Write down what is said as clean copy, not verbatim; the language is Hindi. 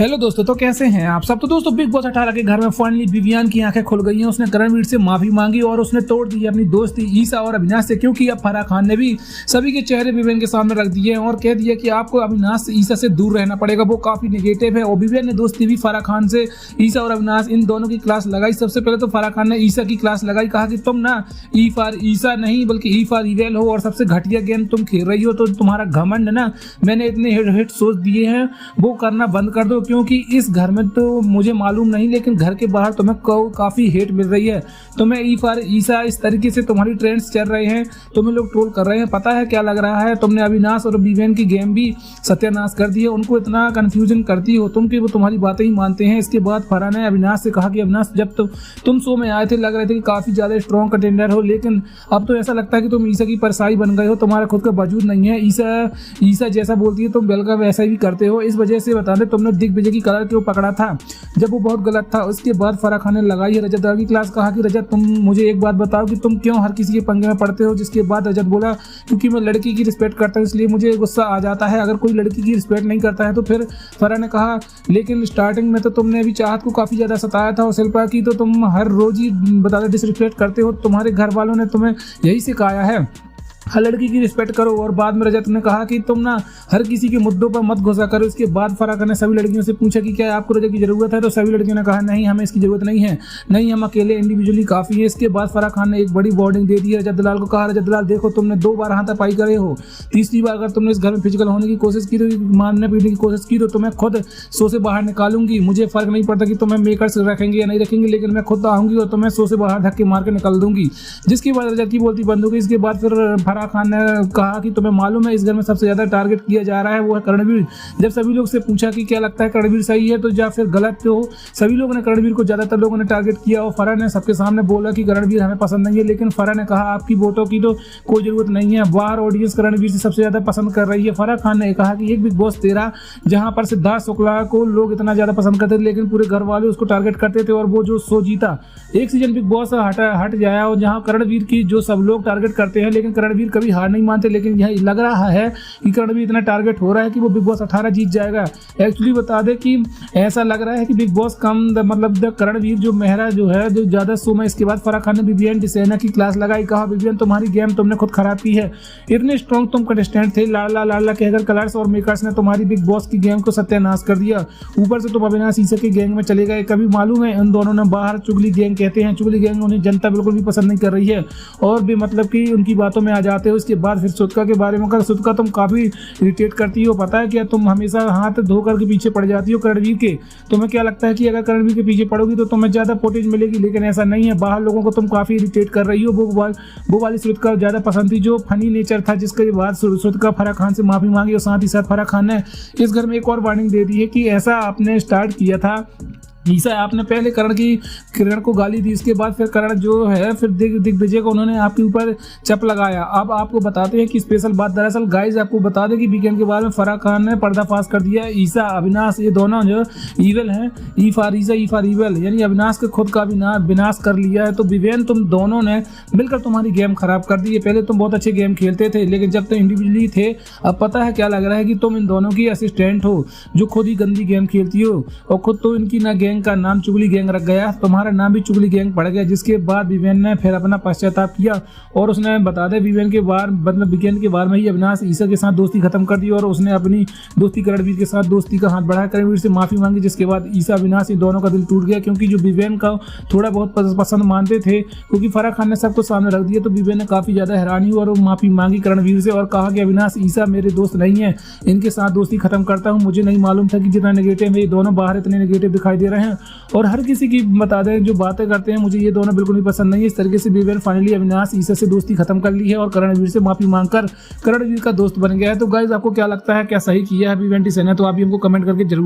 हेलो दोस्तों, तो कैसे हैं आप सब। तो दोस्तों, बिग बॉस 18 के घर में फाइनली विवियन की आंखें खुल गई हैं। उसने करणवीर से माफी मांगी और उसने तोड़ दी अपनी दोस्ती ईसा और अविनाश से, क्योंकि अब फराह खान ने भी सभी के चेहरे विवियन के सामने रख दिए हैं और कह दिया कि आपको अविनाश से ईसा से दूर रहना पड़ेगा। वो काफी नेगेटिव है और विवियन ने दोस्ती भी फराह खान से ईसा और अविनाश इन दोनों की क्लास लगाई। सबसे पहले तो फराह खान ने ईसा की क्लास लगाई, कहा कि तुम ना ई फॉर ईसा नहीं बल्कि ई फॉर इवेल हो और सबसे घटिया गेम तुम खेल रही हो। तो तुम्हारा घमंड ना, मैंने इतने हिट सोच दिए हैं वो करना बंद कर दो, क्योंकि इस घर में तो मुझे मालूम नहीं लेकिन घर के बाहर तुम्हें काफी हेट मिल रही है। तुम्हें ई फॉर ईसा इस तरीके से तुम्हारी ट्रेंड्स चल रहे हैं, तुम्हें लोग ट्रोल कर रहे हैं। पता है क्या लग रहा है, तुमने अविनाश और विवेन की गेम भी सत्यानाश कर दी है। उनको इतना कंफ्यूजन करती हो तुम कि वो तुम्हारी बातें ही मानते हैं। इसके बाद फराह ने अविनाश से कहा कि अविनाश, जब तुम शो में आए थे लग रहे थे कि काफी ज्यादा स्ट्रॉन्ग कंटेंडर हो, लेकिन अब तो ऐसा लगता है कि तुम ईसा की परछाई बन गए हो, तुम्हारा खुद का वजूद नहीं है। ईसा जैसा बोलती है तुम बिल्कुल वैसा ही करते हो। इस वजह से बता दे, तुमने दिग्विजय की कलर क्यों पकड़ा था जब वो बहुत गलत था। उसके बाद फराह खान ने लगाई है रजत की क्लास, कहा कि रजत तुम मुझे एक बात बताओ कि तुम क्यों हर किसी के पंगे में पड़ते हो। जिसके बाद रजत बोला, क्योंकि मैं लड़की की रिस्पेक्ट करता हूँ इसलिए मुझे गुस्सा आ जाता है। अगर कोई लड़की की रिस्पेक्ट नहीं करता है तो फिर फराह ने कहा, लेकिन स्टार्टिंग में तो तुमने भी चाहत को काफी ज्यादा सताया था और शिल्पा की तो तुम हर रोज ही बता डिसरिस्पेक्ट करते हो। तुम्हारे घर वालों ने तुम्हें यही सिखाया है, हर लड़की की रिस्पेक्ट करो। और बाद में रजत ने कहा कि तुम ना हर किसी के मुद्दों पर मत घुसा करो। इसके बाद फराह खान ने सभी लड़कियों से पूछा कि क्या आपको रजत की जरूरत है, तो सभी लड़कियों ने कहा नहीं, हमें इसकी जरूरत नहीं है, नहीं हम अकेले इंडिविजुअली काफी है। इसके बाद फराह खान ने एक बड़ी वार्निंग दे दी है रजत दलाल को, कहा रजत दलाल देखो, तुमने 2 बार हाथापाई करे हो, तीसरी बार अगर तुमने इस घर में फिजिकल होने की कोशिश की, तो मारने पीटने की कोशिश की, तो तुम्हें खुद शो से बाहर निकालूंगी। मुझे फर्क नहीं पड़ता कि तुम्हें मेकर्स रखेंगे या नहीं रखेंगे, लेकिन मैं खुद आऊंगी और तुम्हें शो से बाहर धक्के मार के निकाल दूंगी। जिसके बाद रजत की बोलती बंद हो गई। इसके बाद फिर फराह खान ने कहा कि तुम्हें मालूम है इस घर में सबसे ज्यादा टारगेट किया जा रहा है वो है करणवीर। जब सभी लोग से पूछा कि क्या लगता है करणवीर सही है तो या फिर गलत, तो सभी लोगों ने करणवीर को ज्यादातर लोगों ने टारगेट किया और फराह ने सबके सामने बोला कि करणवीर हमें पसंद नहीं है। लेकिन फराह ने कहा आपकी वोटों की तो कोई जरूरत नहीं है, बाहर ऑडियंस करणवीर से सबसे ज्यादा पसंद कर रही है। फराह खान ने कहा कि एक बिग बॉस 13 जहां पर सिद्धार्थ शुक्ला को लोग इतना ज्यादा पसंद करते थे लेकिन पूरे घर वाले उसको टारगेट करते थे और वो जो शो जीता। एक सीजन बिग बॉस हट जाया और जहां करणवीर की जो सब लोग टारगेट करते हैं लेकिन करणवीर कभी हार नहीं मानते, लेकिन यह लग रहा है कि करणवीर इतना टारगेट हो रहा है कि वो बिग बॉस 18 जीत जाएगा। एक्चुअली बता दे कि ऐसा लग रहा है कि बिग बॉस कम मतलब करणवीर जो मेहरा जो है जो ज्यादा शो में। इसके बाद फराह खान ने विवियन डिसेना की क्लास लगाई, कहा विवियन तुम्हारी गेम तुमने खुद खराब की है, इतने स्ट्रॉन्ग तुम कंटेस्टेंट थे, लाला लाला कहकर कलर्स और मेकर्स ने तुम्हारी बिग बॉस की गेम को सत्यानाश कर दिया। ऊपर से तुम अविनाश ईसा की गैंग में चले गए। कभी मालूम है इन दोनों ने बाहर चुगली गैंग कहते हैं, चुगली गैंग उन्हें जनता बिल्कुल भी पसंद नहीं कर रही है और भी मतलब कि उनकी बातों में आ जाते हो। इसके बाद फिर सुतका के बारे में कर, सुतका तुम काफी इरिटेट करती हो, पता है क्या, तुम हमेशा हाथ धोकर के पीछे पड़ जाती हो करणवीर के। तुम्हें क्या लगता है कि अगर करणवीर के पीछे पड़ोगी तो तुम्हें ज्यादा फुटेज मिलेगी, लेकिन ऐसा नहीं है। बाहर लोगों को तुम काफी इरिटेट कर रही हो। वो वाली सुतका ज्यादा पसंद थी जो फनी नेचर था, जिसके बाद सुतका फराह खान से माफी मांगी और साथ ही साथ फराह खान ने इस घर में एक और वार्निंग दे दी है कि ऐसा आपने स्टार्ट किया था ईसा, आपने पहले किरण को गाली दी, इसके बाद फिर करण जो है फिर दिग्विजय को उन्होंने आपके ऊपर चप लगाया। अब आपको बताते हैं कि स्पेशल बात, दरअसल गाइज आपको बता दें कि वीकेंड के बाद में फराह खान ने पर्दाफाश कर दिया। ईसा अविनाश ये दोनों जो ईवल हैं, E for Isa E for evil, यानी अविनाश के खुद का विनाश कर लिया है। तो विवेन तुम दोनों ने मिलकर तुम्हारी गेम खराब कर दी है। पहले तुम बहुत अच्छे गेम खेलते थे लेकिन जब तुम इंडिविजुअली थे, अब पता है क्या लग रहा है कि तुम इन दोनों की असिस्टेंट हो जो खुद ही गंदी गेम खेलती हो और खुद तो इनकी ना गैंग का नाम चुगली गैंग रख गया, तुम्हारा नाम भी चुगली गैंग पड़ गया। जिसके बाद विवेन ने फिर अपना पश्चाताप किया और उसने बता दे विवेन के बार मतलब वीकेंड के बार में ही अविनाश ईसा के साथ दोस्ती खत्म कर दी और उसने अपनी दोस्ती करणवीर के साथ दोस्ती का हाथ बढ़ाया, करणवीर से माफी मांगी। जिसके बाद ईसा अविनाश इन दोनों का दिल टूट गया, क्योंकि जो विवेन का थोड़ा बहुत पसंद मानते थे, क्योंकि फराह खान ने सबको सामने रख दिया, तो विवेन ने काफी ज्यादा हैरानी हुई और माफी मांगी करणवीर से और कहा कि अविनाश ईसा मेरे दोस्त नहीं है, इनके साथ दोस्ती खत्म करता हूँ। मुझे नहीं मालूम था कि जितना नेगेटिव है ये दोनों बाहर इतने नेगेटिव दिखाई दे रहे हैं और हर किसी की बता दें जो बातें करते हैं, मुझे ये दोनों बिल्कुल भी पसंद नहीं है। इस तरीके से विवेन फाइनली अविनाश ईसा से दोस्ती खत्म कर ली है और करणवीर से माफी मांगकर करणवीर का दोस्त बन गया है। तो गाइज आपको क्या लगता है, क्या सही किया है विवेन डिसेना, तो आप भी हमको कमेंट करके जरूर